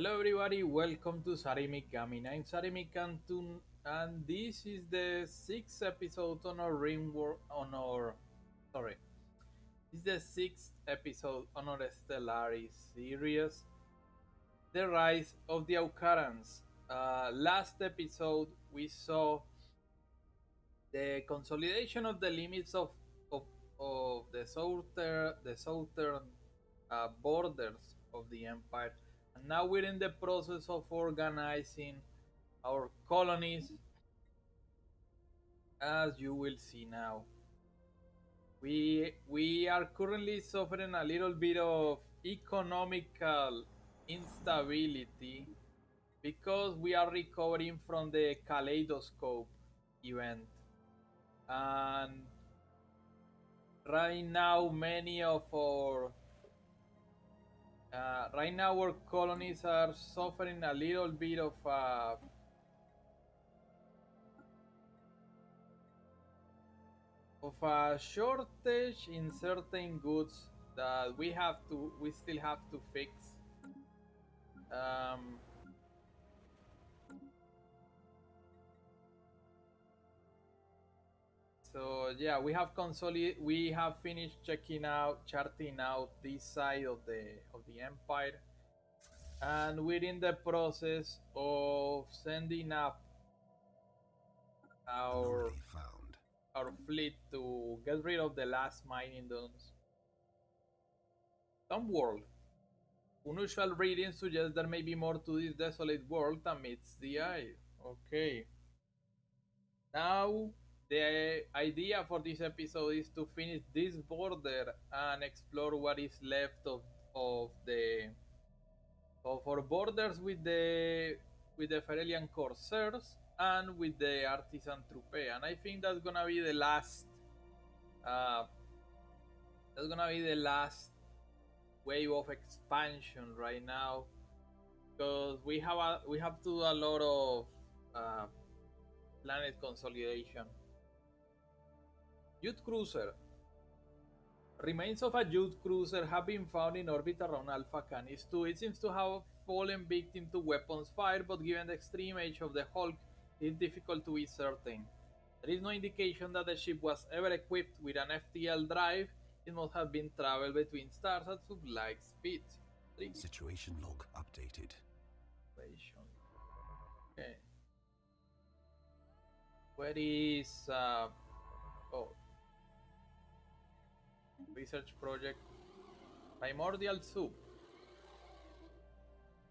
Hello everybody, welcome to Sarimikan. I'm Sarimikan and this is the sixth episode on our sorry. This is the sixth episode on our Stellaris series, The Rise of the Aukarans. Last episode we saw the consolidation of the limits of, of the southern borders of the empire, and now we're in the process of organizing our colonies, as you will see now. We are currently suffering a little bit of economical instability because we are recovering from the Kaleidoscope event. And right now many of our colonies are suffering a little bit of a shortage in certain goods that we still have to fix. Um, so yeah, we have finished charting out this side of the empire, and we're in the process of sending up our Anomaly found. our fleet to get rid of the last mining dunes. Some world. Unusual readings suggest there may be more to this desolate world than meets the eye. Okay. Now, the idea for this episode is to finish this border and explore what is left of the of our borders with the Ferelian Corsairs and with the Artisan Troupe. And I think uh, that's gonna be the last wave of expansion right now, because we have to do a lot of uh, planet consolidation. Youth cruiser. Remains of a youth cruiser have been found in orbit around Alpha Canis 2. It seems to have fallen victim to weapons fire, but given the extreme age of the Hulk, it is difficult to be certain. There is no indication that the ship was ever equipped with an FTL drive. It must have been traveled between stars at sublight speeds. Situation log updated. Okay. Where is oh, research project Primordial Soup.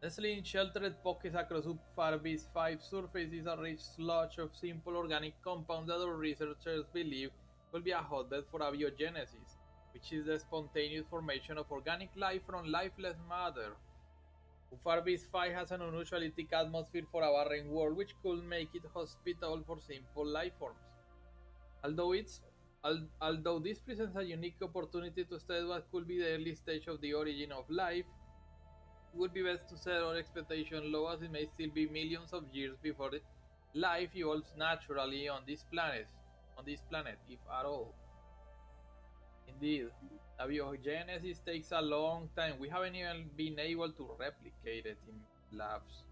Nestling in sheltered pockets across Farbis 5 surface is a rich sludge of simple organic compounds that our researchers believe will be a hotbed for abiogenesis, which is the spontaneous formation of organic life from lifeless matter. Farbis 5 has an unusually thick atmosphere for a barren world, which could make it hospitable for simple life forms. Although it's although this presents a unique opportunity to study what could be the early stage of the origin of life, it would be best to set our expectation low, as it may still be millions of years before life evolves naturally on this planet, if at all. Indeed, abiogenesis takes a long time. We haven't even been able to replicate it in labs.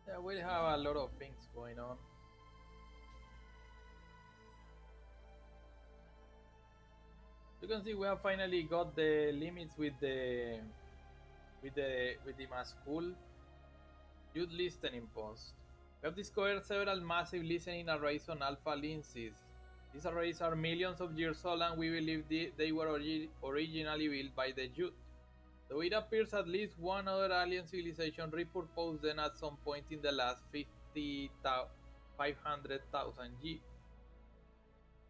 Yeah, we have a lot of things going on. You can see we have finally got the limits with the Maskul youth listening post. We have discovered several massive listening arrays on Alpha Lindsys. These arrays are millions of years old, and we believe they were originally built by the youth. Though it appears at least one other alien civilization repurposed them at some point in the last 500,000 years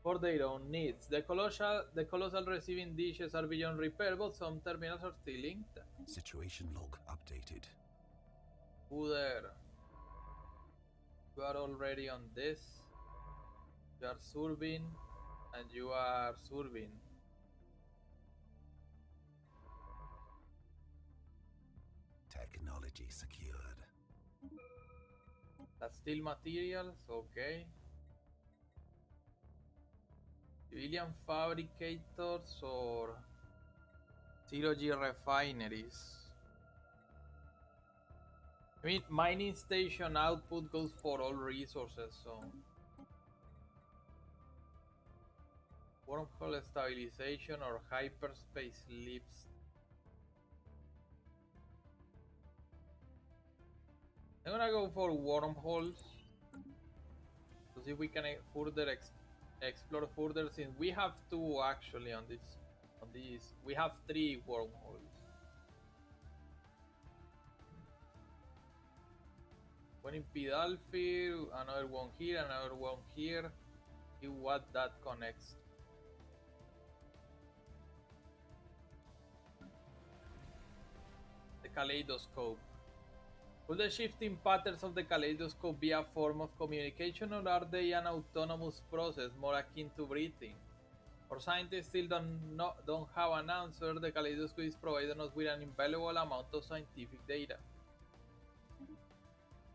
for their own needs. The colossal receiving dishes are beyond repair, but some terminals are still intact. Situation log updated. There, you are already on this. You are serving, and you are serving. Technology secured. That's still materials, okay. Civilian fabricators or zero-G refineries. I mean, mining station output goes for all resources, so wormhole stabilization or hyperspace leaps. I'm gonna go for wormholes to see if we can further explore further. Since we have two actually on this, we have three wormholes. One in Pidalfi, another one here, another one here. See what that connects. The Kaleidoscope. Will the shifting patterns of the kaleidoscope be a form of communication, or are they an autonomous process more akin to breathing? Our scientists still don't have an answer. The kaleidoscope is providing us with an invaluable amount of scientific data.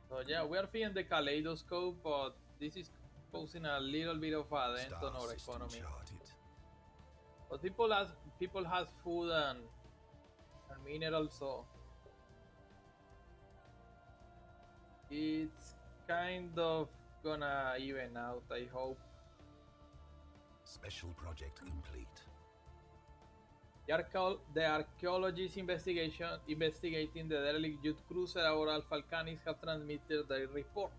So yeah, we are feeding the kaleidoscope, but this is causing a little bit of a dent on our economy. But people has food and minerals, so it's kind of gonna even out, I hope. Special project complete. The archaeologists investigating the derelict Jute cruiser our Alpha Alcanis have transmitted their report.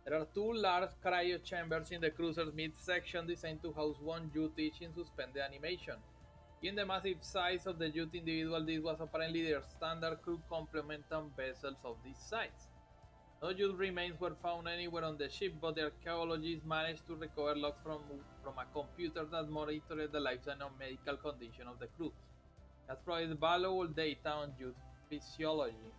There are two large cryo chambers in the cruiser's midsection designed to house one Jute each in suspended animation. Given the massive size of the Jute individual, this was apparently their standard crew complement and vessels of this size. No Jute remains were found anywhere on the ship, but the archaeologists managed to recover logs from a computer that monitored the lifetime and medical condition of the crew. That provides valuable data on Jute physiology.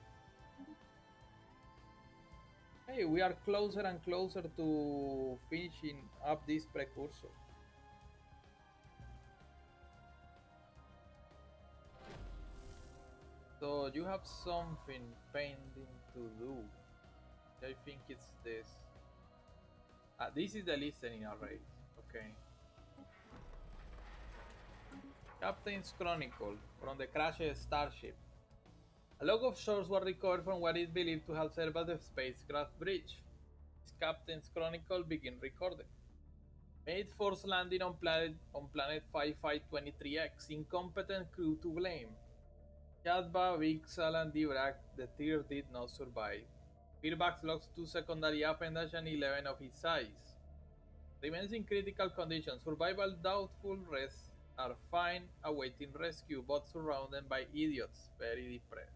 Hey, we are closer and closer to finishing up this precursor. So you have something pending to do. I think it's this. This is the listening array. Okay. Captain's Chronicle from the crashed starship. A log of sorts was recovered from what is believed to have served as the spacecraft bridge. This Captain's Chronicle begin recording. Made forced landing on planet 5523X. Incompetent crew to blame. Jadba, Vixal, and Dibrak, the tier did not survive. Feedback logs 2 secondary appendage and 11 of his size. Remains in critical condition. Survival doubtful. Rest are fine, awaiting rescue, but surrounded by idiots. Very depressed.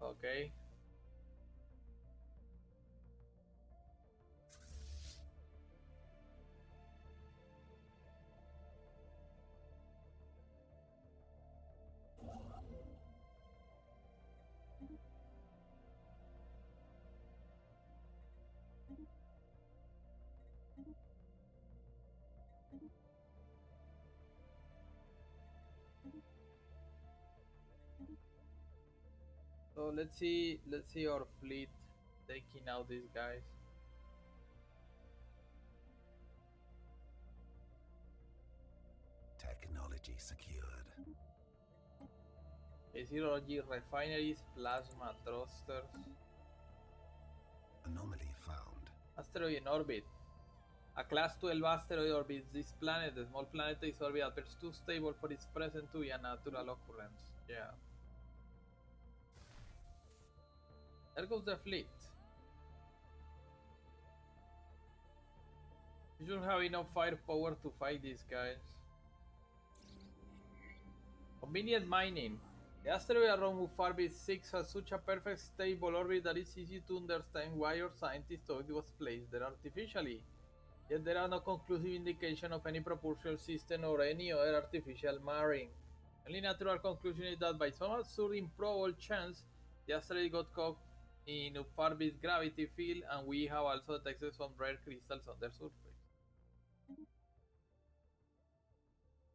Okay. So let's see our fleet taking out these guys. Technology secured. Zero-G refineries, plasma thrusters. Anomaly found. Asteroid in orbit. A class 12 asteroid orbits this planet. The small planetary orbit appears too stable for its present to be a natural occurrence. Yeah. There goes the fleet. You should have enough firepower to fight these guys. Convenient mining. The asteroid around Mufarbis 6 has such a perfect stable orbit that it's easy to understand why our scientists thought it was placed there artificially. Yet there are no conclusive indication of any propulsion system or any other artificial marring. The only natural conclusion is that by some absurd improbable chance, the asteroid got caught in Mufarbis gravity field, and we have also detected some rare crystals on their surface.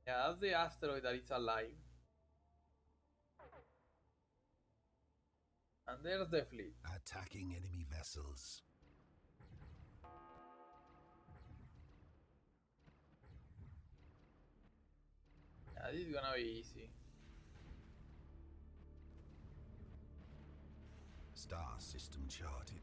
Yeah, that's the asteroid that is alive. And there's the fleet. Attacking enemy vessels. This is gonna be easy. Star system charted.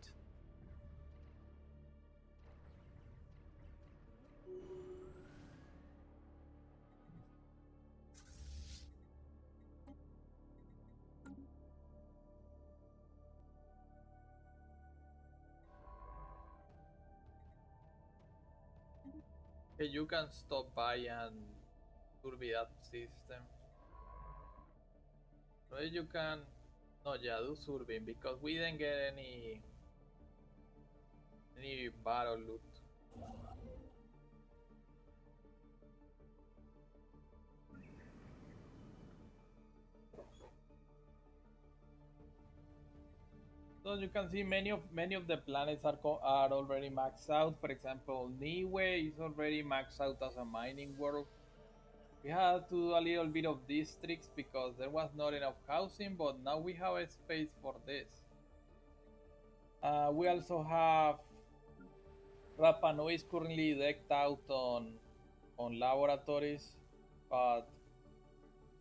Okay, you can stop by and survey that system. Or you can, no, yeah, do surveying because we didn't get any battle loot. So you can see many of the planets are already maxed out. For example, Niue is already maxed out as a mining world. We had to do a little bit of districts because there was not enough housing, but now we have a space for this. We also have Rapa Nui is currently decked out on laboratories, but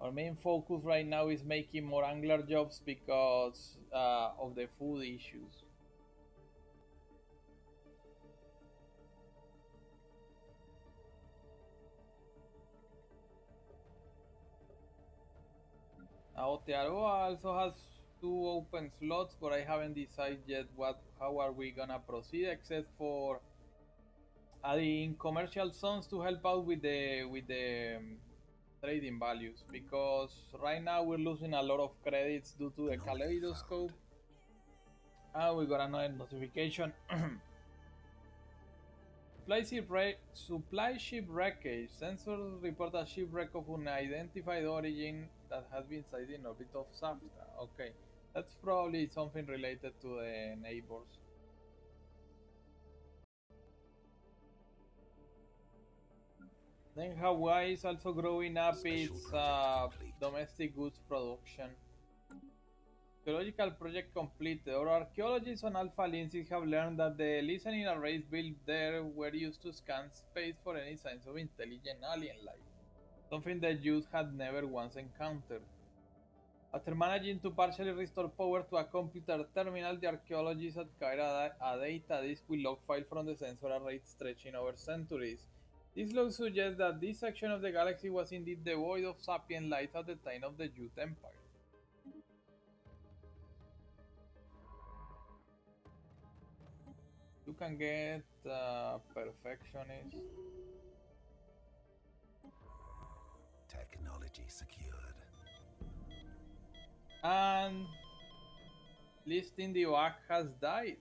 our main focus right now is making more angler jobs because of the food issues. Aotearoa also has two open slots, but I haven't decided yet how are we gonna proceed, except for adding commercial zones to help out with the trading values. Because right now we're losing a lot of credits due to the Anomaly Kaleidoscope. found. And we got another notification. Supply ship wreckage. Sensors report a shipwreck of unidentified origin that has been sighted in orbit of Safta. Okay, that's probably something related to the neighbors. Then Hawaii is also growing up Special its project complete. domestic goods production. Archaeological project completed. Our archaeologists on Alpha Lenses have learned that the listening arrays built there were used to scan space for any signs of intelligent alien life, something that youth had never once encountered. After managing to partially restore power to a computer terminal, the archaeologists acquired a data disk with log file from the sensor array stretching over centuries. This log suggests that this section of the galaxy was indeed devoid of sapient life at the time of the Youth Empire. You can get perfectionist. Technology secured. And Listing Divak has died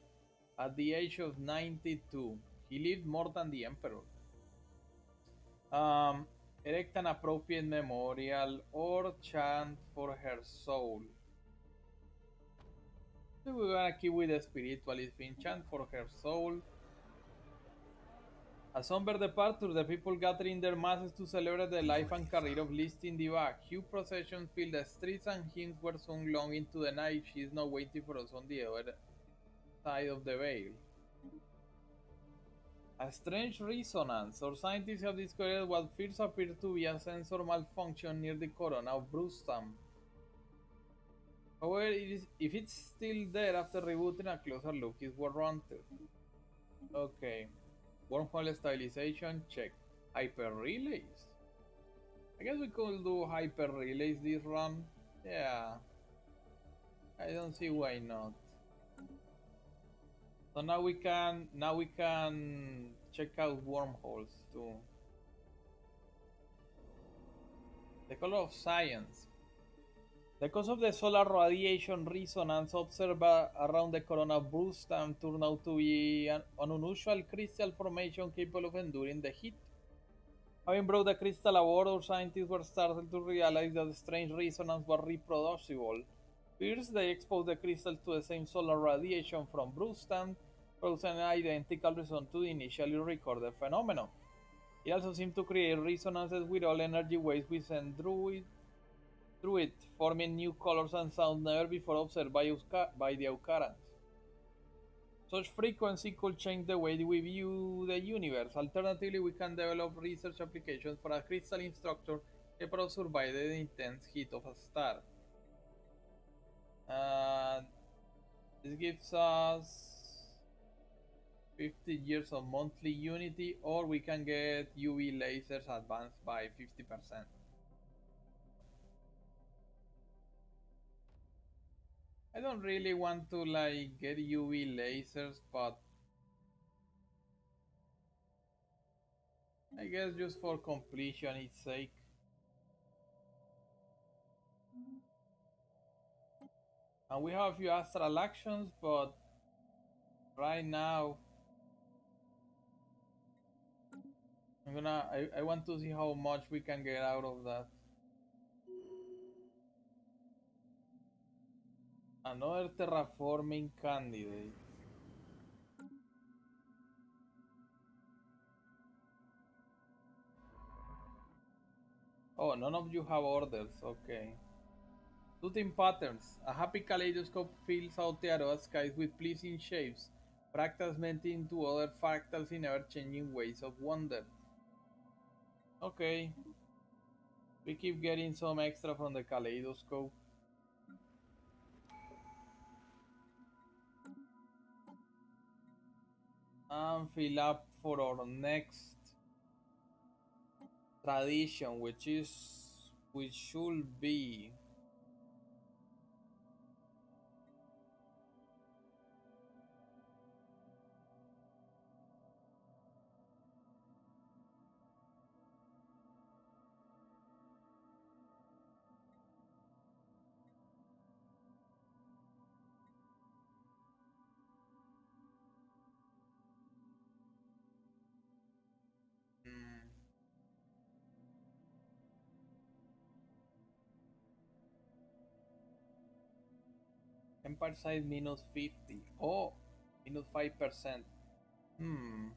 at the age of 92. He lived more than the Emperor. Um, Erect an appropriate memorial or chant for her soul. So we're gonna keep with the spiritualist thing. Chant for her soul. A somber departure, the people gather in their masses to celebrate the life and Anomaly career of found. Listing Divak. Huge processions filled the streets and hymns were sung long into the night. She is now waiting for us on the other side of the veil. A strange resonance, or scientists have discovered what first appeared to be a sensor malfunction near the corona of Brustam. However, if it's still there after rebooting, a closer look is warranted. Okay, wormhole stabilization check. Hyper relays. I guess we could do hyper relays this run. Yeah, I don't see why not. So now we can check out wormholes too. The color of science. The cause of the solar radiation resonance observed around the corona of Brustam turned out to be an unusual crystal formation capable of enduring the heat. Having brought the crystal aboard, our scientists were startled to realize that the strange resonance was reproducible. First, they exposed the crystal to the same solar radiation from Brustam, producing an identical response to the initially recorded phenomenon. It also seemed to create resonances with all energy waves we sent through it, forming new colors and sounds never before observed by the Aukarans. Such frequency could change the way we view the universe. Alternatively, we can develop research applications for a crystalline structure April survived the intense heat of a star. Uh, this gives us 50 years of monthly unity, or we can get UV lasers advanced by 50%. I don't really want to like get UV lasers, but I guess just for completion its sake. And we have a few astral actions, but right now I want to see how much we can get out of that. Another terraforming candidate. Oh, none of you have orders. Okay. Shooting patterns. A happy kaleidoscope fills out the Aroa skies with pleasing shapes, fractals melting into other fractals in ever-changing ways of wonder. Okay. We keep getting some extra from the kaleidoscope. And fill up for our next tradition, which should be mm, Empire size minus 50. Oh, minus 5%. Hmm.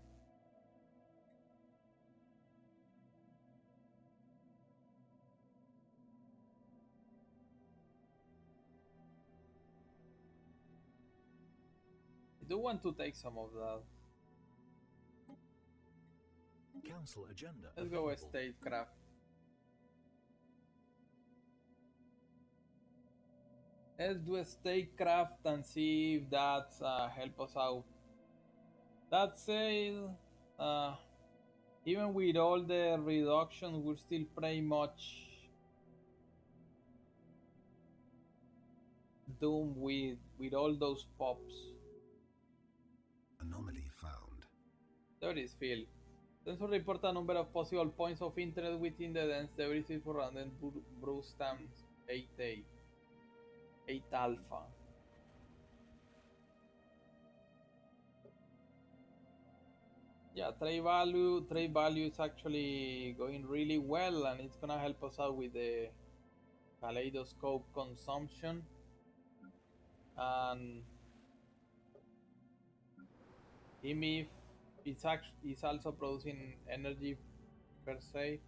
I do want to take some of that. Council agenda Let's go available. statecraft. Let's do a statecraft and see if that's help us out. That said, uh, even with all the reductions, we're still pretty much doomed with all those pops. Anomaly found. There is field. Sensor report a number of possible points of interest within the dense debris surrounding Brewstam's 8A, 8 Alpha. Yeah, trade value is actually going really well, and it's gonna help us out with the Kaleidoscope consumption. And EMIF is also producing energy per se.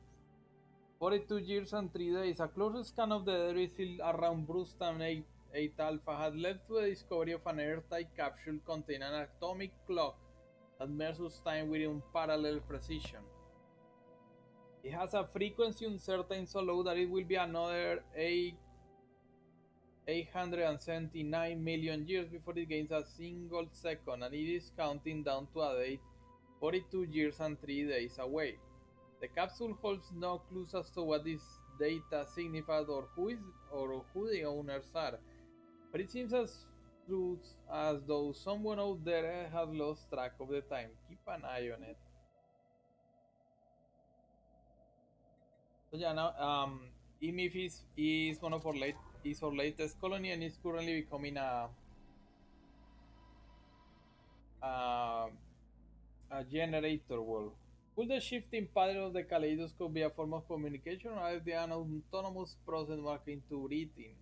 42 years and 3 days. A closer scan of the debris field around Brewstam 8 Alpha had led to the discovery of an airtight capsule containing an atomic clock that measures time with unparalleled precision. It has a frequency uncertain so low that it will be another 879 million years before it gains a single second, and it is counting down to a date 42 years and 3 days away. The capsule holds no clues as to what this data signifies or who the owners are, but it seems as though someone out there has lost track of the time. Keep an eye on it. So yeah, now EMIF is one of our latest colony, and is currently becoming a, a generator world. Could the shifting pattern of the kaleidoscope be a form of communication, or is there an autonomous process working to breathing?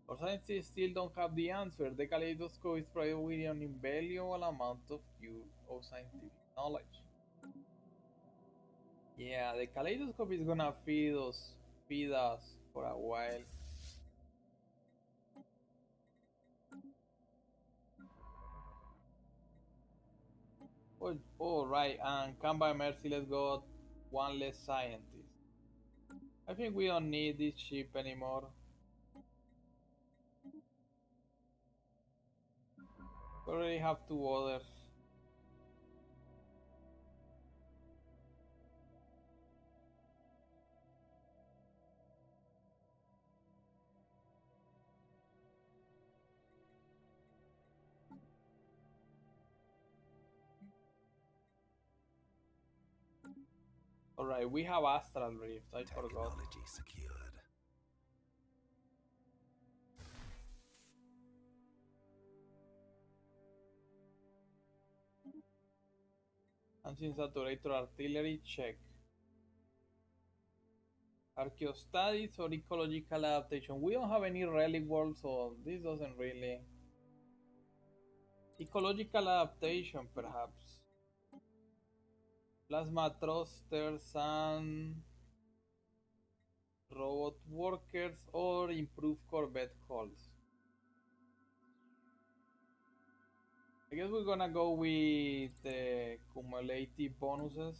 Our scientists still don't have the answer. The kaleidoscope is provided with an invaluable amount of scientific knowledge. Yeah, the kaleidoscope is gonna feed us for a while. Oh, right, and come by mercy, let's go one less scientist. I think we don't need this ship anymore. We already have two others. Alright, we have Astral Rifts, I forgot. Technology secured. Anti-saturator artillery, check. Archaeostudies or ecological adaptation. We don't have any relic world, so this doesn't really... Ecological adaptation, perhaps. Plasma thrusters and... robot workers or improve corvette hulls. I guess we're gonna go with the cumulative bonuses.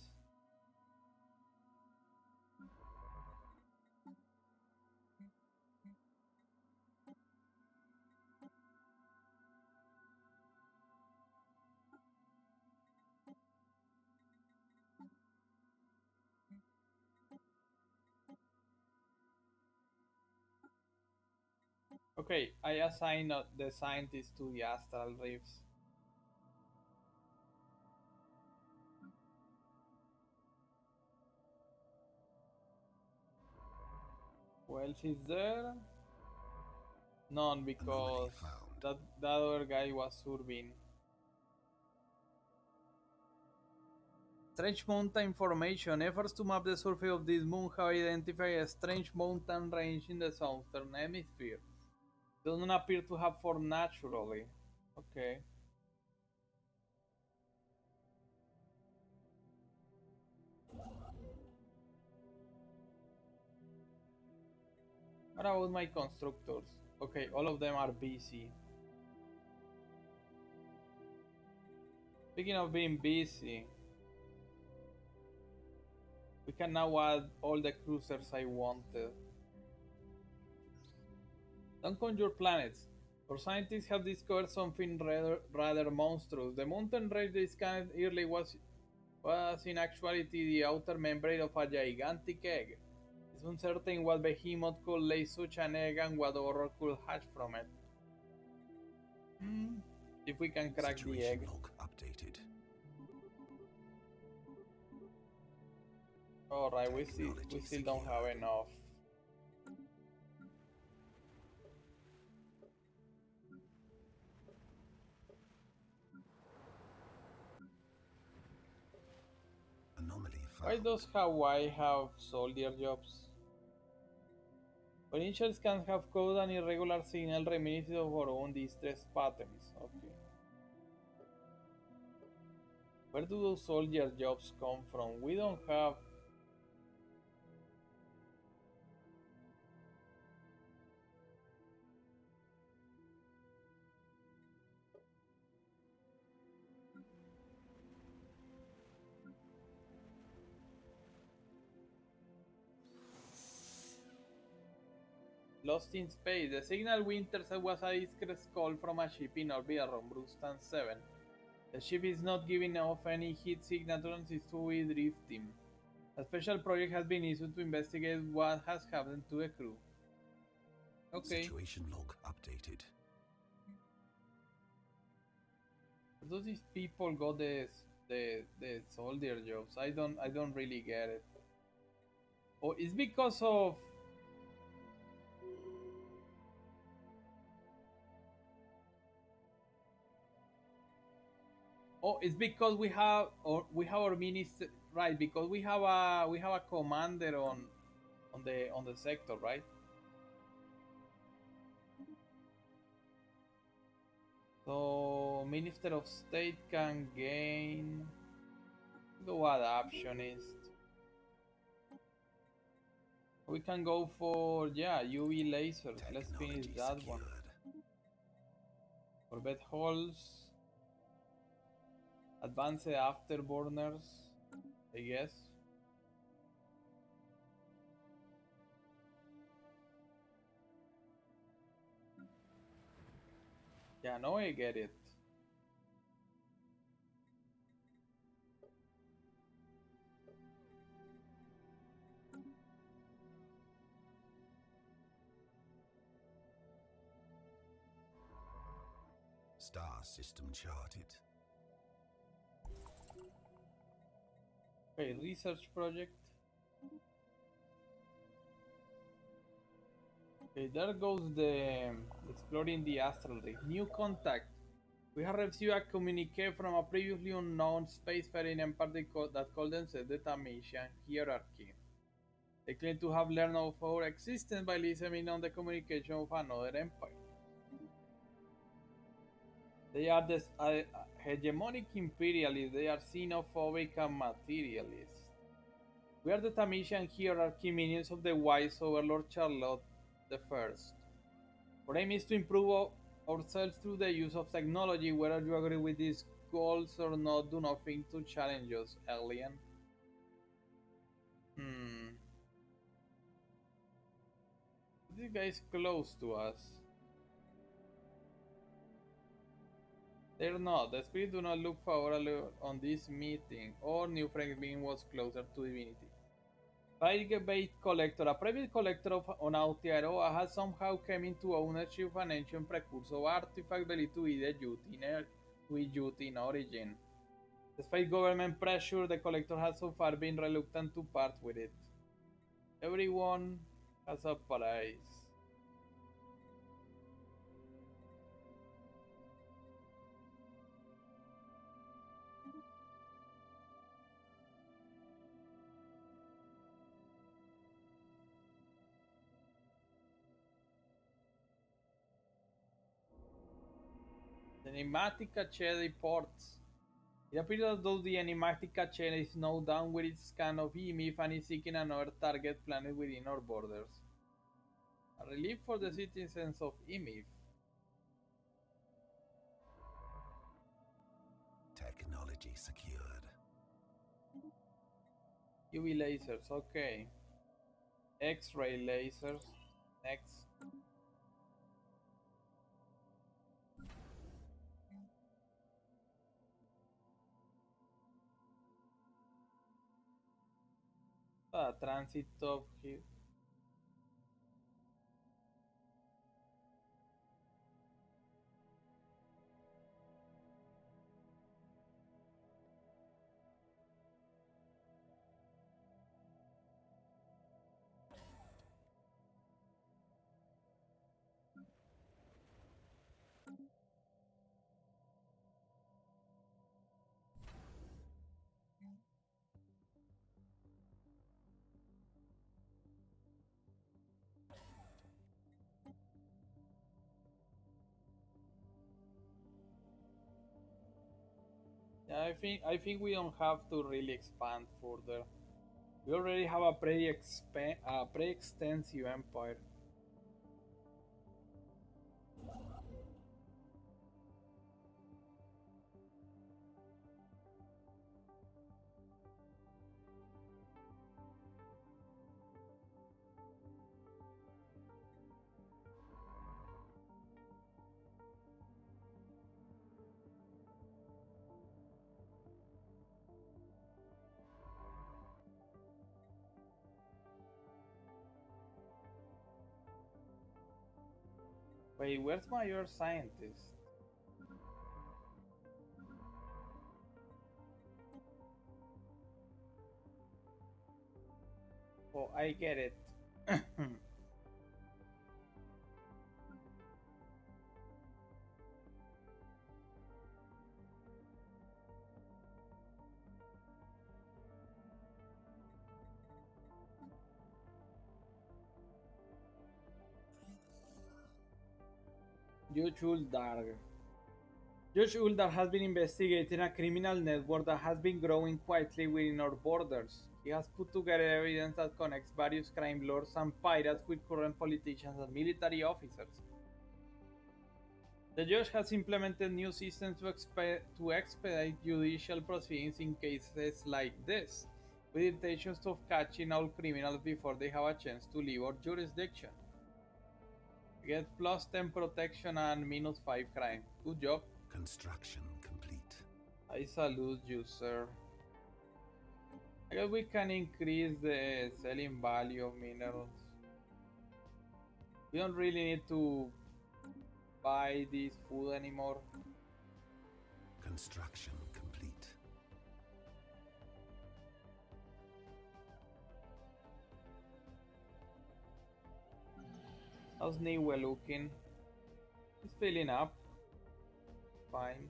Okay, I assign the scientist to the Astral Rifts. Who else is there? None, because that other guy was Surbin. Strange mountain formation. Efforts to map the surface of this moon have identified a strange mountain range in the southern hemisphere. Doesn't appear to have formed naturally. Okay. What about my constructors? Okay, all of them are busy. Speaking of being busy, we can now add all the cruisers I wanted. Don't conjure planets. Our scientists have discovered something rather monstrous. The mountain range they scanned earlier was in actuality the outer membrane of a gigantic egg. It's uncertain what behemoth could lay such an egg and what horror could hatch from it. If we can crack the egg. Log updated. Alright, we still don't have enough. Anomaly found. Why does Hawaii have soldier jobs? When initial scans have code an irregular signal reminiscent of our own distress patterns. Okay. Where do those soldier jobs come from? We don't have... Lost in space. The signal we intercepted was a discrete call from a ship in orbit around Brustan 7. The ship is not giving off any heat signatures to be drifting. A special project has been issued to investigate what has happened to the crew. Okay. Situation log updated. Where do these people got the soldier jobs? I don't really get it. Oh, it's because of... Oh, it's because we have our minister, right? Because we have a commander on the sector, right? So Minister of State can gain go adaptionist. We can go for UV lasers. Let's finish that one. Corvette hulls. Advanced afterburners, I guess. Yeah, now I get it. Star system charted. Okay, research project. Okay, there goes the exploring the Astral Rift. New contact. We have received a communique from a previously unknown spacefaring empire that called themselves the Tamasian Hierarchy. They claim to have learned of our existence by listening on the communication of another empire. They are the hegemonic imperialists. They are xenophobic and materialists. We are the Tamasian hierarchy, minions of the wise overlord Charlotte the First. Our aim is to improve ourselves through the use of technology. Whether you agree with these goals or not, do nothing to challenge us, alien. Hmm. This guy is close to us. They're not. The spirits do not look favorably on this meeting. Or new friend being was closer to divinity. Private collector. A private collector on Aotearoa has somehow come into ownership of an ancient precursor artifact believed to be the Yutin in origin. Despite government pressure, the collector has so far been reluctant to part with it. Everyone has a price. The enigmatic cache reports. It appears as though the enigmatic cache is now done with its scan of EMIF and is seeking another target planet within our borders. A relief for the citizens of EMIF. Technology secured. UV lasers, okay. X-ray lasers. Next. Transit of here. Yeah, I think we don't have to really expand further. We already have a pretty extensive empire. Wait, where's my earth scientist? Oh, I get it. Judge Uldar. Judge Uldar has been investigating a criminal network that has been growing quietly within our borders. He has put together evidence that connects various crime lords and pirates with current politicians and military officers. The judge has implemented new systems to expedite judicial proceedings in cases like this, with intentions of catching all criminals before they have a chance to leave our jurisdiction. Get plus 10 protection and minus 5 crime. Good job. Construction complete. I salute you, sir. I guess we can increase the selling value of minerals. We don't really need to buy this food anymore. Construction complete. How's Niwe looking? He's filling up. Fine.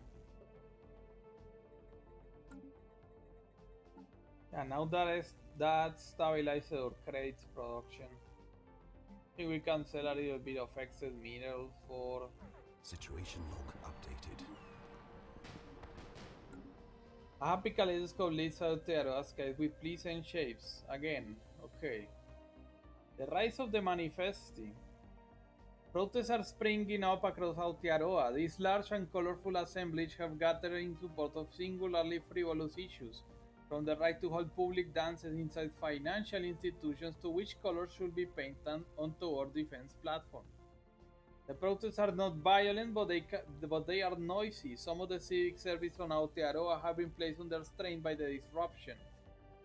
Yeah, now that stabilizer creates production. I think we can sell a little bit of excess minerals for... Situation log updated. A happy Kaleidoscope leads out to Aroa's skies with pleasant shapes. Again, okay. The rise of the Manifesti. Protests are springing up across Aotearoa. These large and colorful assemblages have gathered in support of singularly frivolous issues, from the right to hold public dances inside financial institutions to which colors should be painted onto our defense platform. The protests are not violent, but they are noisy. Some of the civic service on Aotearoa have been placed under strain by the disruption.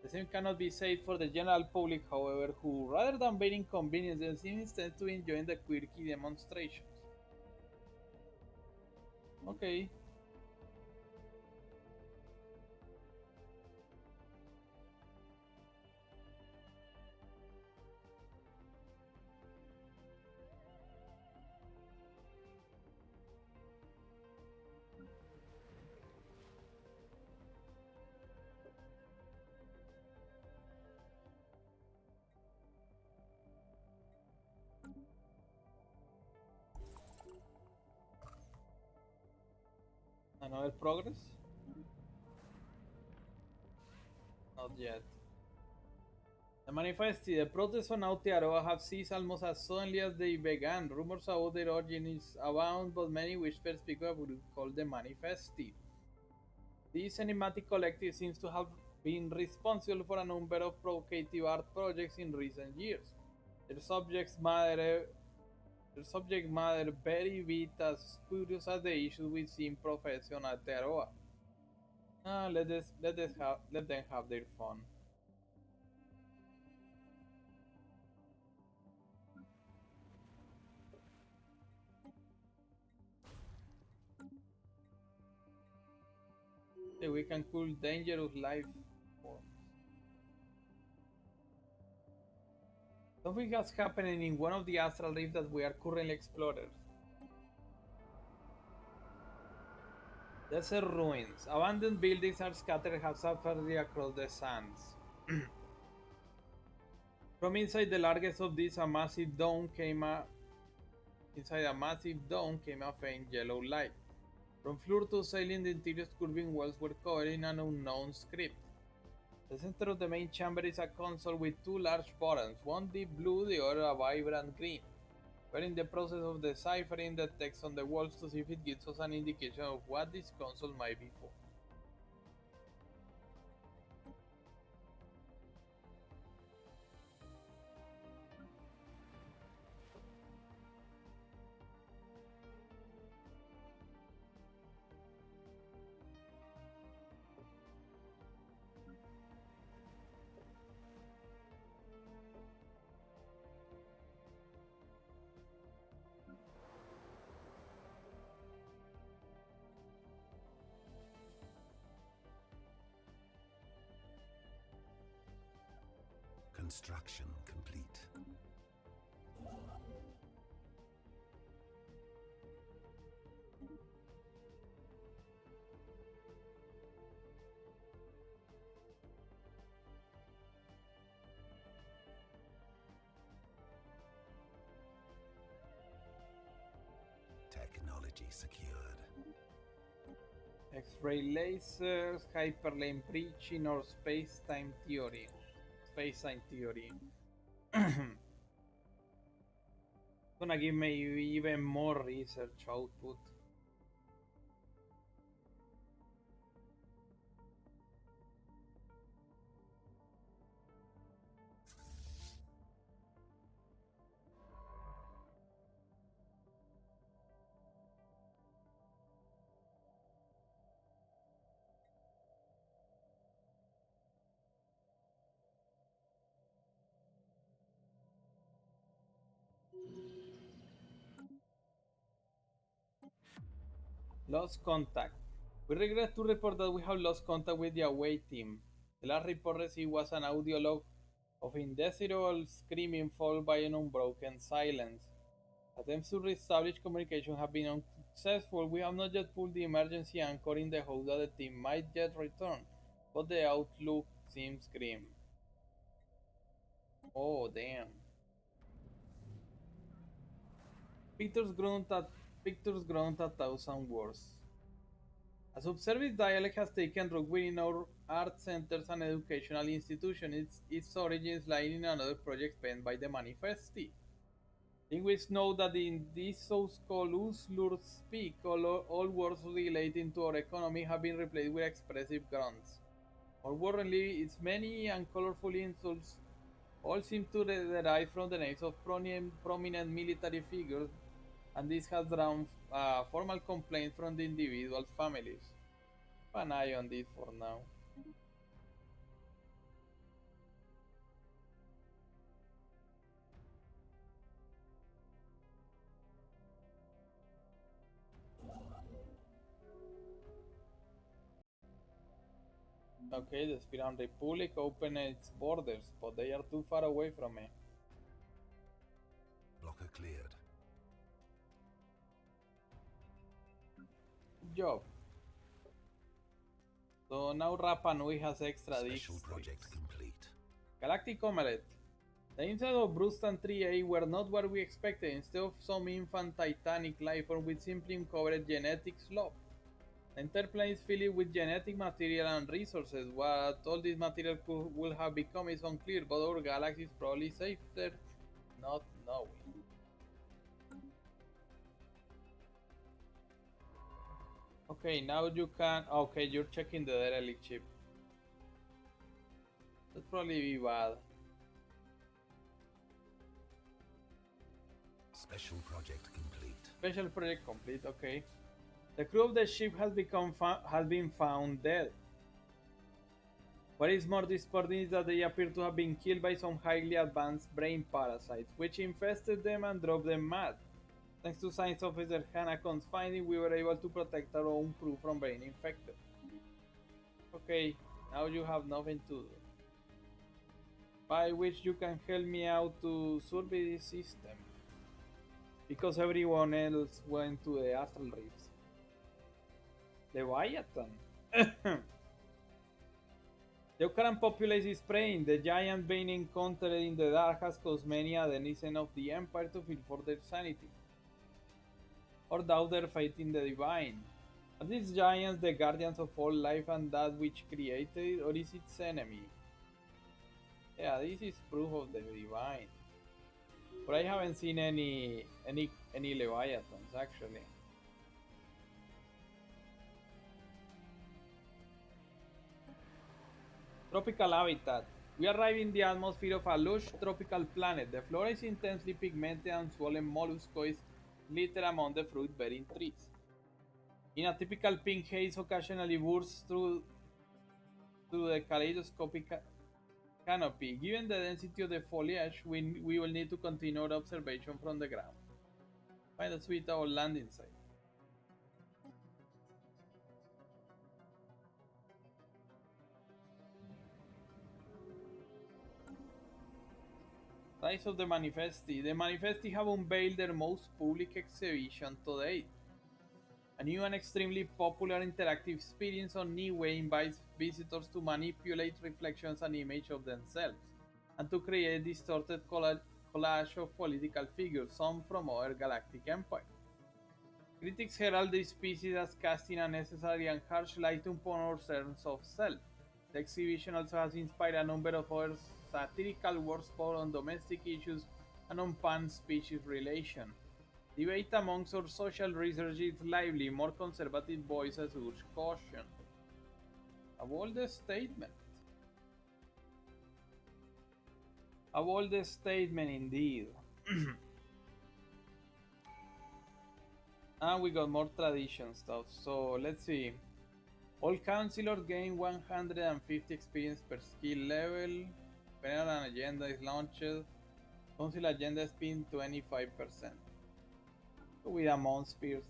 The same cannot be said for the general public, however, who, rather than being inconvenienced, seem instead to enjoy the quirky demonstrations. Okay. Another progress? Not yet. The Manifesti, the protests on Aotearoa have ceased almost as suddenly as they began. Rumors about their origins abound, but many whispers speak of what we call the Manifesti. This enigmatic collective seems to have been responsible for a number of provocative art projects in recent years. Their subject matter very bit as spurious as the issues we see in Profession at Aotearoa. Let them have their fun. Okay, we can cool dangerous life forms. Something has happened in one of the Astral Rifts that we are currently exploring. Desert ruins. Abandoned buildings are scattered haphazardly across the sands. From inside the largest of these, inside a massive dome came a faint yellow light. From floor to ceiling, the interior's curving walls were covered in an unknown script. The center of the main chamber is a console with two large buttons, one deep blue, the other a vibrant green. We're in the process of deciphering the text on the walls to see if it gives us an indication of what this console might be for. Construction complete. Technology secured. X-ray lasers, hyperlane breaching, or space-time theory. Space-time theory. Gonna give me even more research output. Lost contact. We regret to report that we have lost contact with the away team. The last report received was an audio log of indesirable screaming followed by an unbroken silence. Attempts to reestablish communication have been unsuccessful. We have not yet pulled the emergency anchor in the hope that the team might yet return, but the outlook seems grim. Oh, damn. Peter's grunt a thousand words. A subservient dialect has taken root within our art centers and educational institutions. Its origins lie in another project penned by the Manifesti. Linguists know that in this so-called Uslur speak, all words relating to our economy have been replaced with expressive grunts. More worryingly, its many and colorful insults all seem to derive from the names of prominent military figures, and this has drawn formal complaints from the individual families. Keep an eye on this for now. Okay, the Spiran Republic opened its borders, but they are too far away from me. Blocker cleared. Good job. So now Rapa Nui has extra Special districts. project complete. Galactic Omelette. The insides of Brustan 3A were not what we expected. Instead of some infant titanic life form with simply uncovered genetic slop. The Enterprise is filled with genetic material and resources. What all this material will have become is unclear, but our galaxy is probably safer not knowing. Okay, now you can. Okay, you're checking the derelict ship. That'd probably be bad. Special project complete. Special project complete. Okay. The crew of the ship has been found dead. What is more disturbing is that they appear to have been killed by some highly advanced brain parasites, which infested them and drove them mad. Thanks to Science Officer Hanakon's finding, we were able to protect our own crew from being infected. Okay, now you have nothing to do. By which you can help me out to survey this system. Because everyone else went to the Astral Rifts. Leviathan. The Aukaran populace is praying. The giant being encountered in the dark has caused many a denizen of the Empire to feel for their sanity, or doubt their faith in the divine. Are these giants the guardians of all life and that which created it, or is its enemy? Yeah, this is proof of the divine. But I haven't seen any Leviathans actually. Tropical habitat. We arrive in the atmosphere of a lush tropical planet. The flora is intensely pigmented and swollen molluscoids litter among the fruit-bearing trees. In a typical pink haze occasionally bursts through the kaleidoscopic canopy. Given the density of the foliage, we will need to continue our observation from the ground. Find a suitable landing site. Rise of the Manifesti. The Manifesti have unveiled their most public exhibition to date. A new and extremely popular interactive experience on Niue invites visitors to manipulate reflections and images of themselves, and to create distorted collage of political figures, some from other galactic empires. Critics herald this species as casting a necessary and harsh light upon our sense of self. The exhibition also has inspired a number of other satirical works both on domestic issues and on pan-species relations. Debate amongst our social research is lively. More conservative voices urge caution. A bold statement. A bold statement indeed. And we got more tradition stuff. So let's see. All councilors gain 150 experience per skill level. Whenever an agenda is launched, Council agenda spin 25%. With a Mount Spears.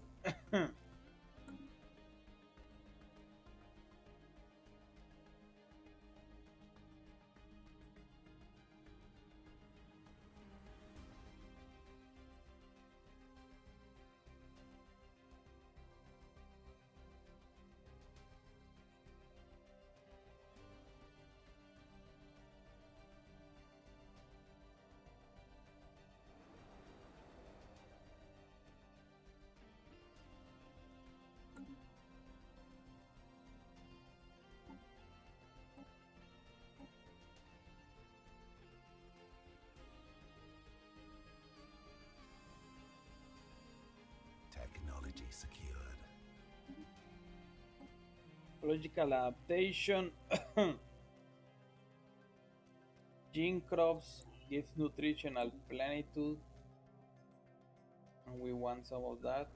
Technology secured. Logical adaptation. Gene crops gives nutritional plenitude. And we want some of that.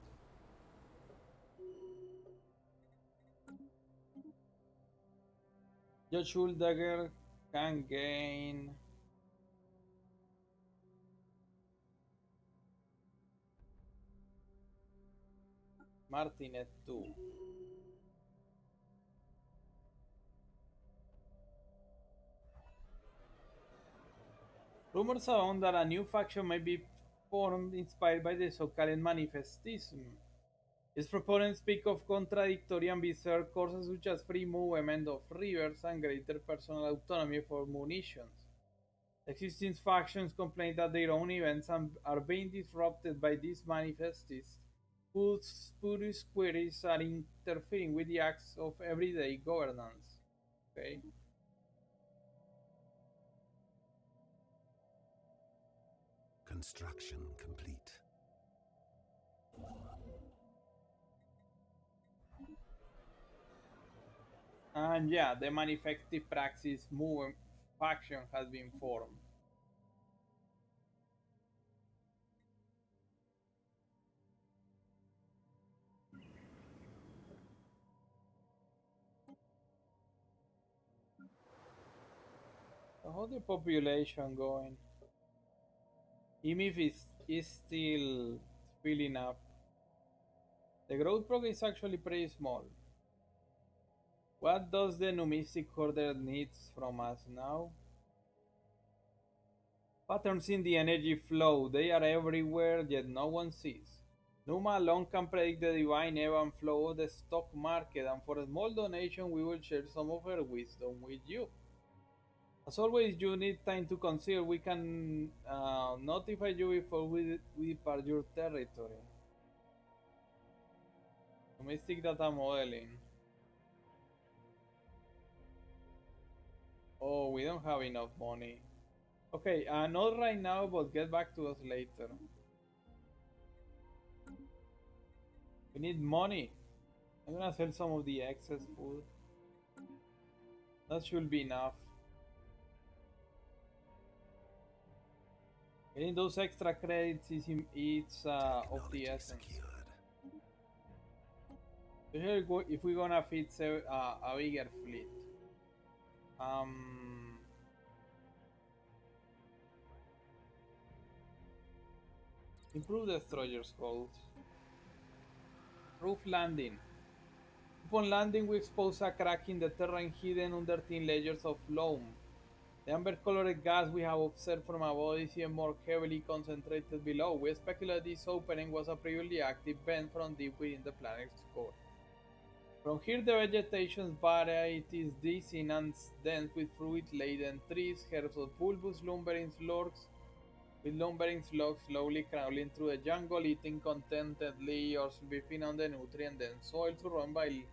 Your Dagger can gain Martinet 2. Rumors abound that a new faction may be formed inspired by the so-called manifestism. Its proponents speak of contradictory and bizarre courses such as free movement of rivers and greater personal autonomy for munitions. Existing factions complain that their own events are being disrupted by these manifestists, whose spurious queries are interfering with the acts of everyday governance. Okay. Construction complete. And yeah, the manifestive praxis movement faction has been formed. So how's the population going? EMIF is still filling up. The growth progress is actually pretty small. What does the numistic order needs from us now? Patterns in the energy flow, they are everywhere, yet no one sees. Numa alone can predict the divine ebb and flow of the stock market, and for a small donation, we will share some of her wisdom with you. As always, you need time to consider. We can notify you before we depart your territory. Domestic data modeling. Oh, we don't have enough money. Okay, not right now, but get back to us later. We need money. I'm gonna sell some of the excess food. That should be enough. Getting those extra credits is of the Technology essence. secured. Especially if we're gonna fit a bigger fleet. Um, Improve destroyer's goals. Roof landing. Upon landing, we expose a crack in the terrain hidden under thin layers of loam. The amber-colored gas we have observed from above is even more heavily concentrated below. We speculate this opening was a previously active vent from deep within the planet's core. From here, the vegetation's variety is dizzying and dense with fruit-laden trees, herbs of bulbous lumbering slugs, with lumbering slugs slowly crawling through the jungle, eating contentedly or sniffing on the nutrient-dense soil surrounded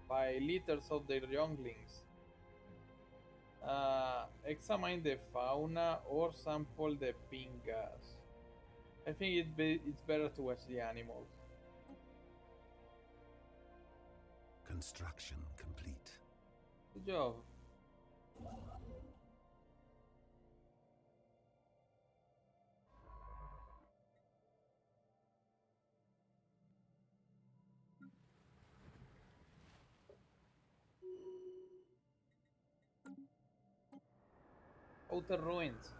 by litters of their younglings. Examine the fauna or sample the pink gas. I think it's better to watch the animals. Construction complete. Good job. Outer ruins.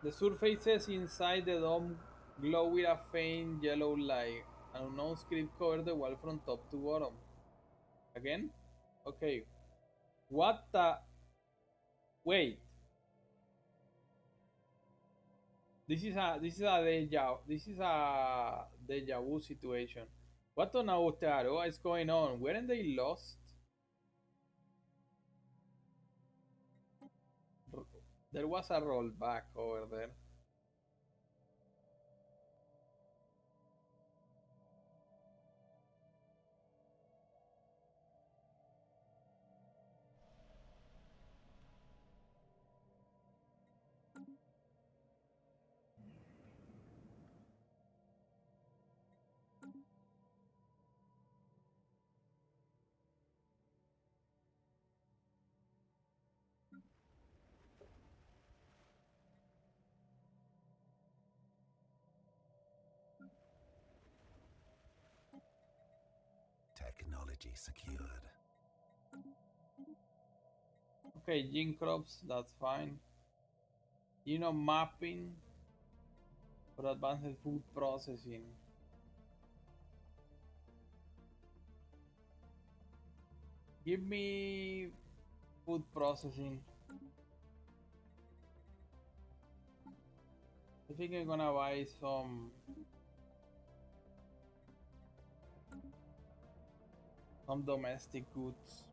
The surfaces inside the dome glow with a faint yellow light. An unknown script covers the wall from top to bottom. Again? Okay. What the? Wait. This is a deja vu situation. What on Aotearoa is going on? Weren't they lost? There was a rollback over there. Technology secured. Okay, gene crops, that's fine. Mapping for advanced food processing. Give me food processing. I think I'm gonna buy some domestic goods.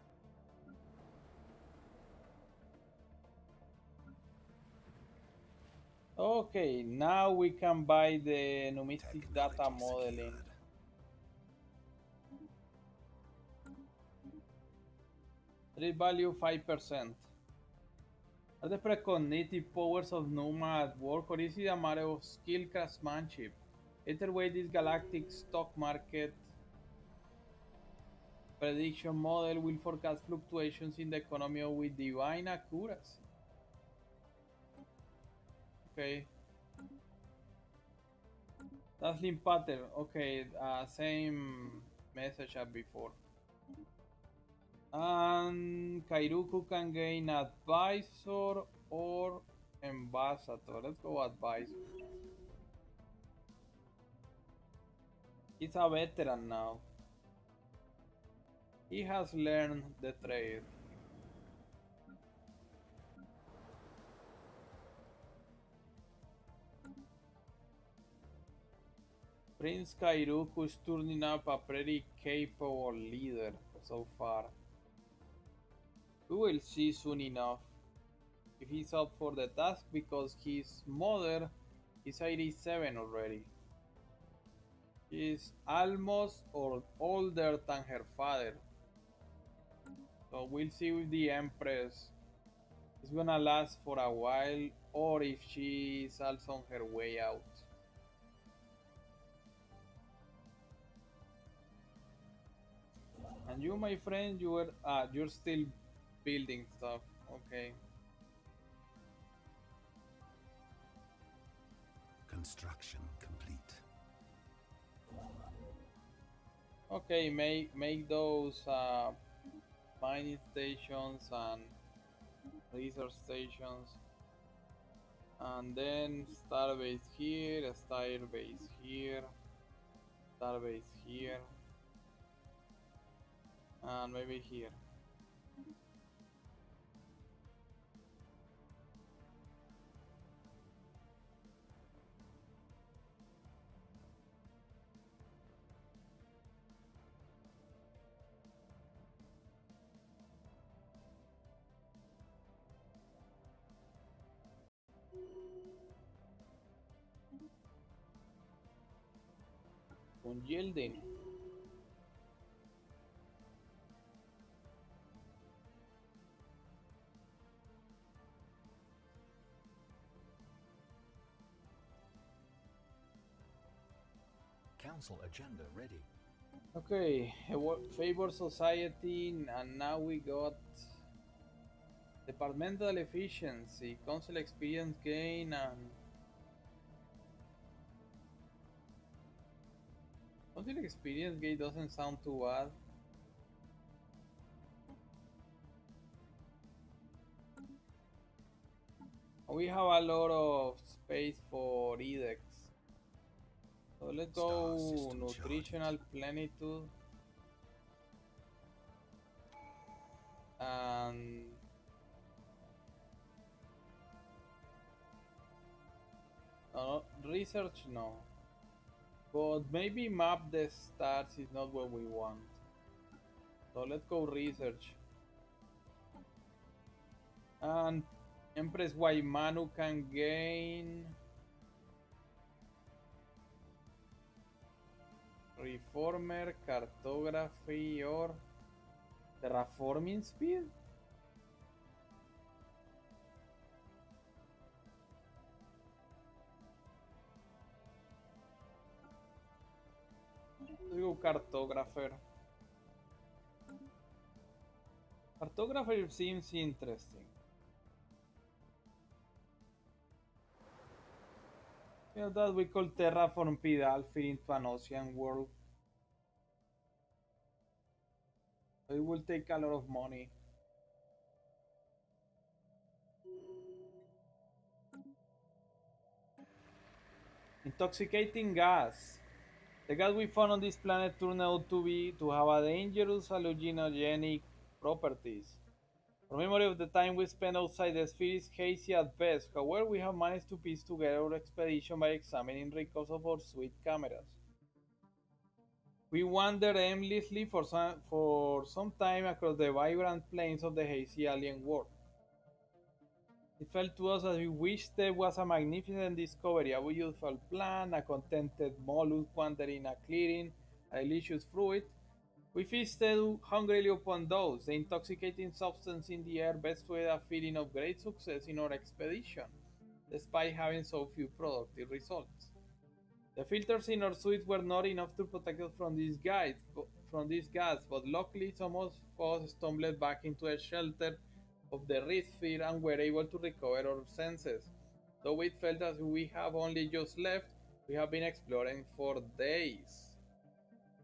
Okay, now we can buy the numismatic data Technology modeling. secured. Trade value 5%. Are the precognitive powers of Numa at work, or is it a matter of skill craftsmanship? Either way, this galactic stock market prediction model will forecast fluctuations in the economy with divine accuracy. Okay. Dazzling pattern. Okay, same message as before. And Kairuku can gain advisor or ambassador. Let's go advisor. He's a veteran now. He has learned the trade. Prince Kairuku is turning up a pretty capable leader so far. We will see soon enough if he's up for the task, because his mother is 87 already. She's almost or older than her father. So we'll see if the Empress is gonna last for a while or if she's also on her way out. And you, my friend, you're still building stuff. Okay. Construction complete. Okay, make those mining stations and research stations, and then starbase here, starbase here, starbase here, and maybe here. Unyielding. Council agenda ready. Okay, favor society, and now we got departmental efficiency, council experience gain, and council experience gain doesn't sound too bad. We have a lot of space for edex. So let's Star go system nutritional charted. plenitude and research no, but maybe map the stars is not what we want. So let's go research. And Empress Waimanu can gain reformer, cartography, or terraforming speed. Let's go cartographer. Cartographer seems interesting. You know that we call terraform Pidal fit into an ocean world. It will take a lot of money. Intoxicating gas. The gas we found on this planet turned out to have a dangerous hallucinogenic properties. Our memory of the time we spent outside the sphere is hazy at best. However, we have managed to piece together our expedition by examining records of our suite cameras. We wandered aimlessly for some time across the vibrant plains of the hazy alien world. It felt to us as we wished there was a magnificent discovery, a beautiful plant, a contented mollusk wandering a clearing, a delicious fruit. We feasted hungrily upon those, the intoxicating substance in the air bestowed a feeling of great success in our expedition, despite having so few productive results. The filters in our suits were not enough to protect us from these gas, but luckily some of us stumbled back into the shelter of the rift sphere and were able to recover our senses. Though it felt as we have only just left, we have been exploring for days.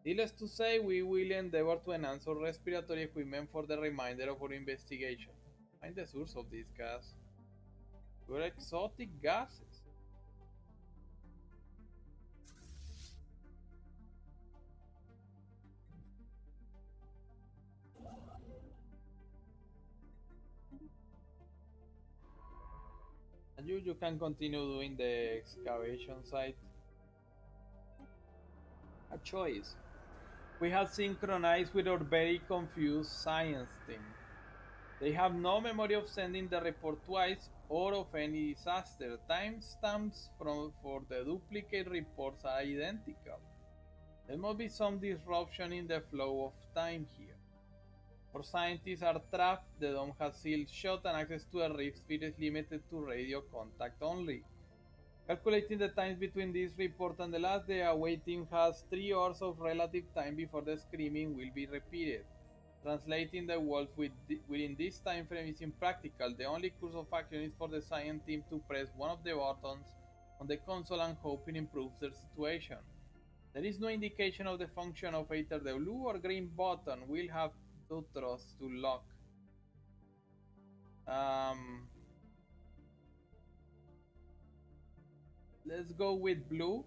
Needless to say, we will endeavor to enhance our respiratory equipment for the remainder of our investigation. Find the source of this gas. Were exotic gases. And you can continue doing the excavation site. A choice. We have synchronized with our very confused science team. They have no memory of sending the report twice or of any disaster. Timestamps for the duplicate reports are identical. There must be some disruption in the flow of time here. Our scientists are trapped, the dome has sealed shut, and access to the rift sphere is limited to radio contact only. Calculating the times between this report and the last day, awaiting has 3 hours of relative time before the screaming will be repeated. Translating the words within this time frame is impractical. The only course of action is for the science team to press one of the buttons on the console and hope it improves their situation. There is no indication of the function of either the blue or green button. We'll have to trust to luck. Um, let's go with blue.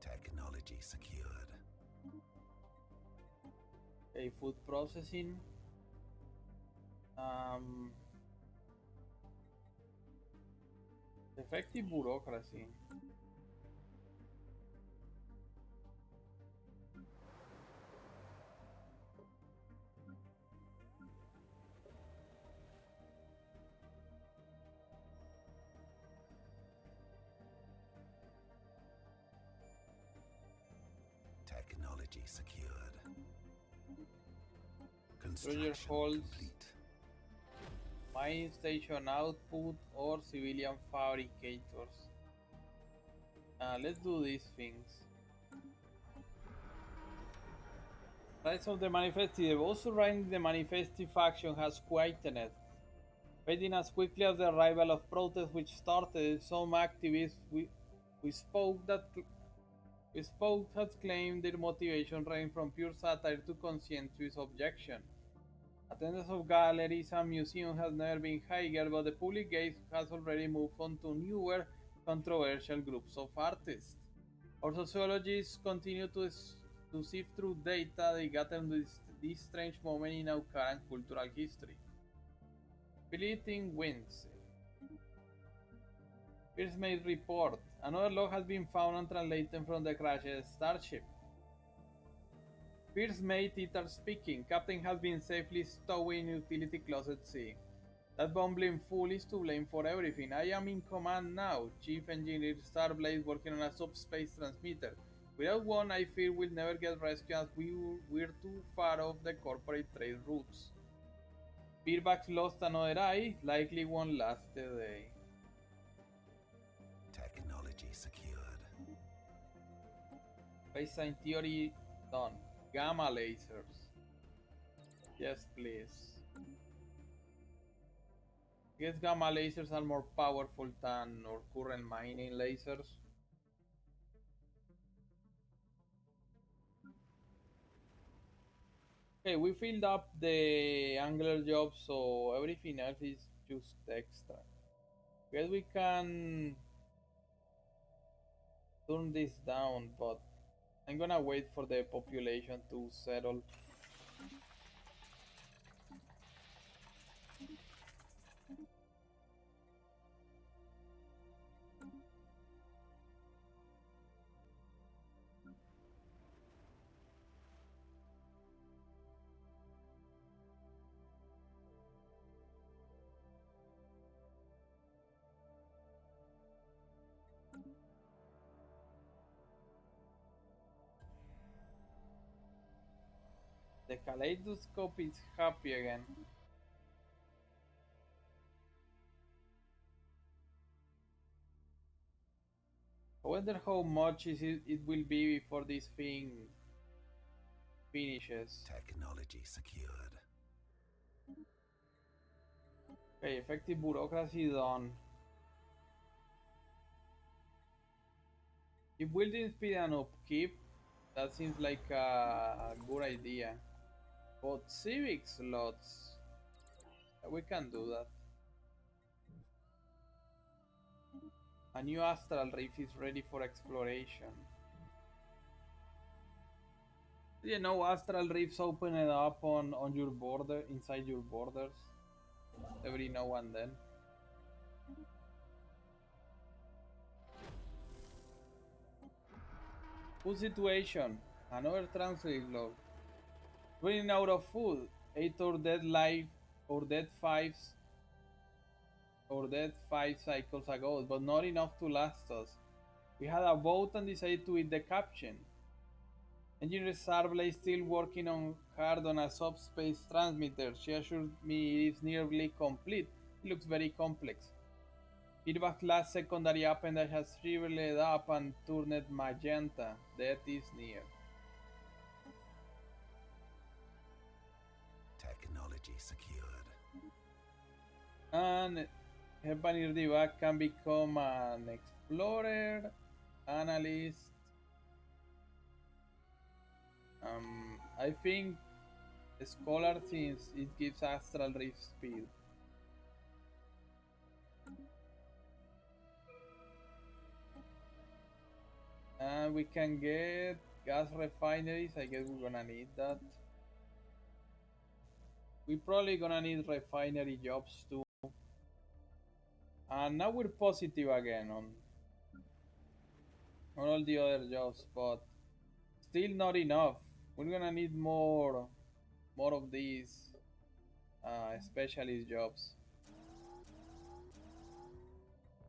Technology secured. Okay, food processing. Um, effective bureaucracy. Technology secured. Treasure Construction holds complete. mine station output or civilian fabricators. Let's do these things. Rise of the Manifesti. The boss surrounding the Manifesti faction has quietened, fading as quickly as the arrival of protests which started. Some activists we spoke that we spoke had claimed their motivation ranged from pure satire to conscientious objection. Attendance of galleries and museums has never been higher, but the public gaze has already moved on to newer, controversial groups of artists. Our sociologists continue to sift through data they gather in this strange moment in Aukaran cultural history. Fleeting winds. First made report. Another log has been found and translated from the crashed starship. First mate Titar speaking. Captain has been safely stowed in utility closet C. That bumbling fool is to blame for everything. I am in command now. Chief Engineer Starblaze working on a subspace transmitter. Without one, I fear we'll never get rescued as we're too far off the corporate trade routes. Beerbags lost another eye, likely won't last a day. Technology secured. Baseline theory done. Gamma lasers. Yes, please. I guess gamma lasers are more powerful than our current mining lasers. Okay, we filled up the angular job, so everything else is just extra. Guess we can turn this down, but I'm gonna wait for the population to settle. The Kaleidoscope is happy again. I wonder how much it will be before this thing finishes. Technology secured. Okay, effective bureaucracy done. If building speed and upkeep, that seems like a good idea. But civic slots, we can do that. A new Astral Rift is ready for exploration. You know, Astral Rifts open it up on your border, inside your borders, every now and then. Food situation. Another translate log. Running out of food. 8 or dead life or dead fives or dead 5 cycles ago, but not enough to last us. We had a vote and decided to eat the caption. Engineer Sarble is still working hard on a subspace transmitter. She assured me it is nearly complete. It looks very complex. Feedback last secondary appendage has shriveled up and turned magenta. Death is near. Technology secured. And Hepanir Divac can become an explorer, analyst. I think a scholar since it gives astral rift speed. And we can get gas refineries. I guess we're gonna need that. We're probably gonna need refinery jobs too. And now we're positive again on all the other jobs, but still not enough. We're gonna need more of these specialist jobs.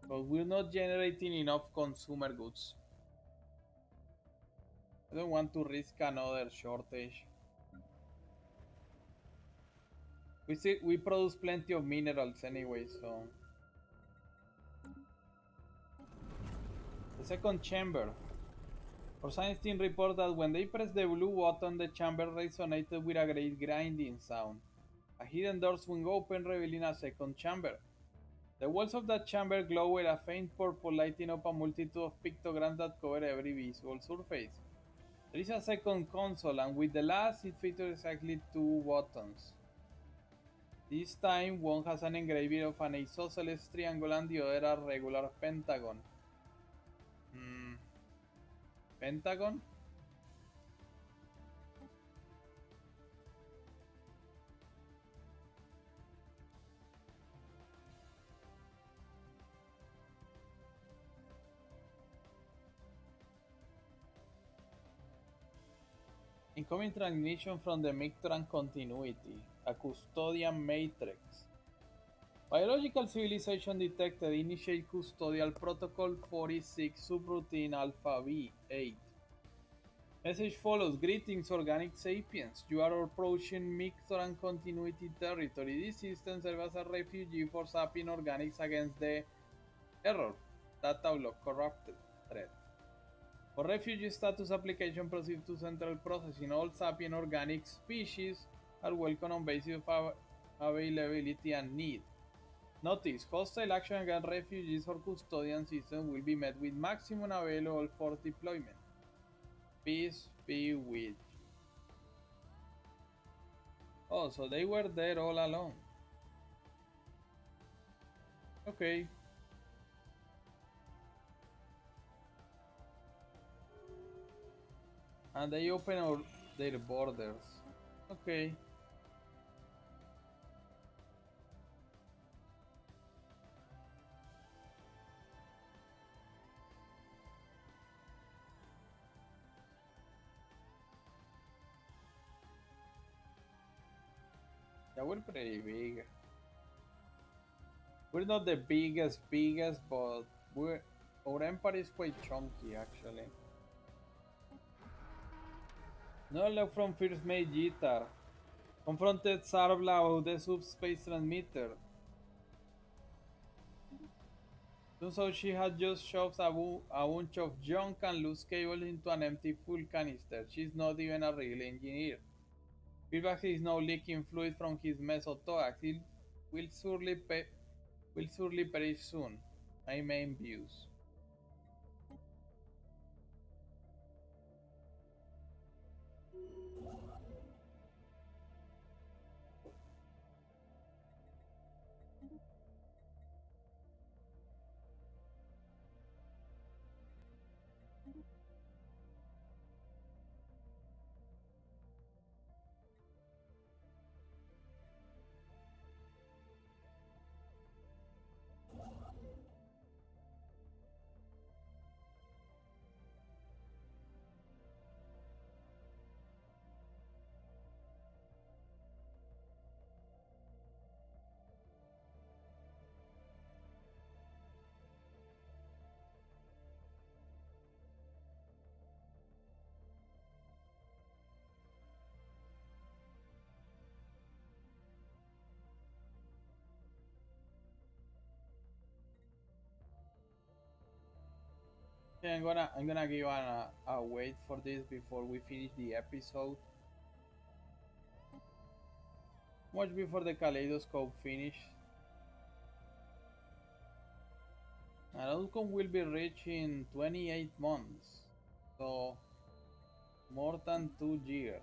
But we're not generating enough consumer goods. I don't want to risk another shortage. We produce plenty of minerals anyway, so the second chamber. Our science team reports that when they pressed the blue button, the chamber resonated with a great grinding sound. A hidden door swung open, revealing a second chamber. The walls of that chamber glow with a faint purple, lighting up a multitude of pictograms that cover every visible surface. There is a second console, and with the last, it features exactly two buttons. This time, one has an engraving of an isosceles triangle and the other a regular pentagon. Hmm, pentagon? Incoming transmission from the Mictran continuity, a custodian matrix. Biological civilization detected. Initiate custodial protocol 46 subroutine alpha V8. Message follows. Greetings, organic sapiens. You are approaching Mictran continuity territory. This system serves as a refugee for sapient organics against the error data block corrupted threat. For refugee status application, proceed to central processing. All sapient organic species are welcome on basis of availability and need. Notice, hostile action against refugees or custodian systems will be met with maximum available force deployment. Peace be with you. Oh, so they were there all along. Okay. And they open their borders. Okay. Yeah, we're pretty big. We're not the biggest, but our empire is quite chunky actually. No love from First Mate Jitar. Confronted Sarvla about the subspace transmitter. Turns out she had just shoved a bunch of junk and loose cables into an empty fuel canister. She's not even a real engineer. Feedback is now leaking fluid from his mesothorax. He will surely, will surely perish soon. My main views. Okay, I'm gonna give a wait for this before we finish the episode. Much before the Kaleidoscope finish. An outcome will be reached in 28 months, so more than 2 years.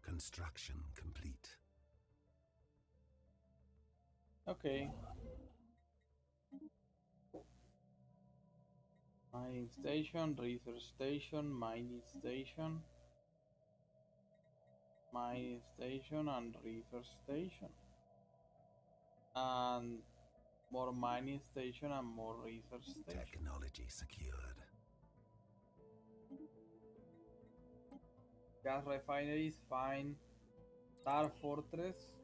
Construction complete. Okay. Mining station, research station, mining station. Mining station and research station. And more mining station and more research station. Technology secured. Gas refineries, fine. Star Fortress,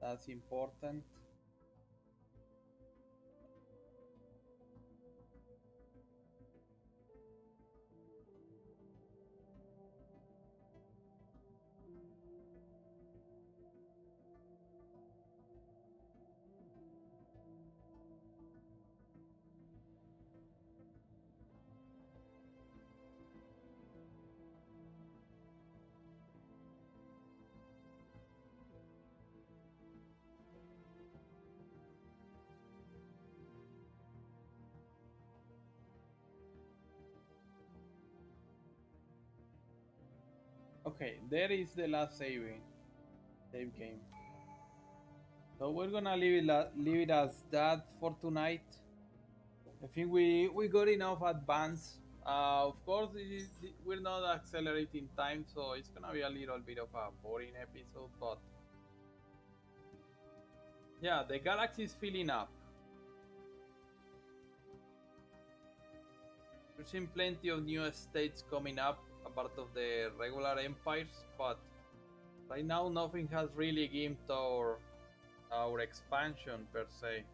that's important. Okay, there is the last save game. So we're gonna leave it as that for tonight. I think we got enough advance. Of course, we're not accelerating time, so it's gonna be a little bit of a boring episode. But yeah, the galaxy is filling up. We're seeing plenty of new states coming up, a part of the regular empires, but right now nothing has really gimped our expansion per se.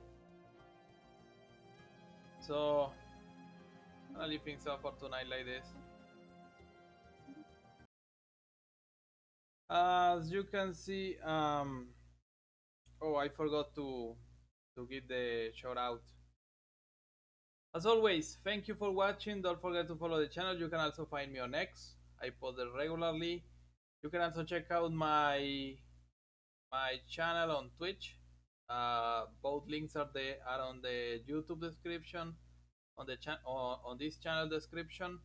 So I'm gonna leave things up for tonight like this. As you can see, oh, I forgot to give the shout out. As always, thank you for watching. Don't forget to follow the channel. You can also find me on X. I post there regularly. You can also check out my channel on Twitch. Both links are on the YouTube description, on the on this channel description.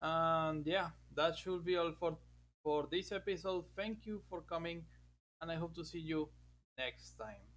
And yeah, that should be all for this episode. Thank you for coming, and I hope to see you next time.